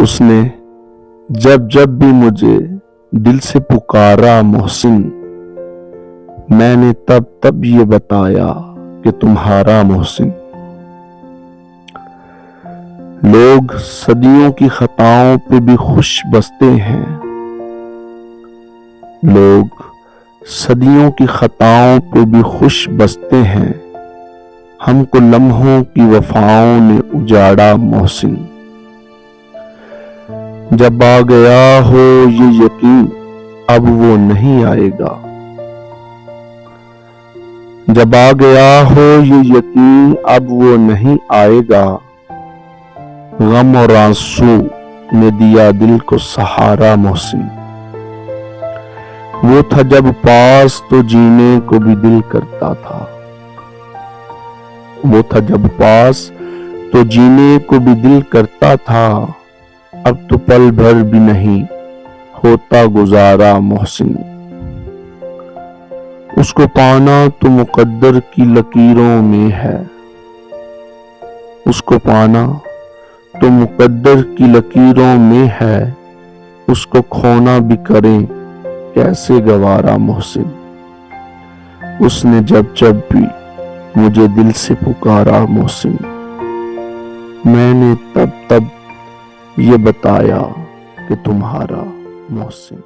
اس نے جب جب بھی مجھے دل سے پکارا محسن، میں نے تب تب یہ بتایا کہ تمہارا محسن۔ لوگ صدیوں کی خطاؤں پہ بھی خوش بستے ہیں، لوگ صدیوں کی خطاؤں پہ بھی خوش بستے ہیں، ہم کو لمحوں کی وفاؤں نے اجاڑا محسن۔ جب آ گیا ہو یہ یقین اب وہ نہیں آئے گا، جب آ گیا ہو یہ یقین اب وہ نہیں آئے گا، غم اور آنسو نے دیا دل کو سہارا محسن۔ وہ تھا جب پاس تو جینے کو بھی دل کرتا تھا، وہ تھا جب پاس تو جینے کو بھی دل کرتا تھا، اب تو پل بھر بھی نہیں ہوتا گزارا محسن۔ اس کو پانا تو مقدر کی لکیروں میں ہے، اس کو پانا تو مقدر کی لکیروں میں ہے، اس کو کھونا بھی کریں کیسے گوارا محسن۔ اس نے جب جب بھی مجھے دل سے پکارا محسن، میں نے تب تب یہ بتایا کہ تمہارا محسن۔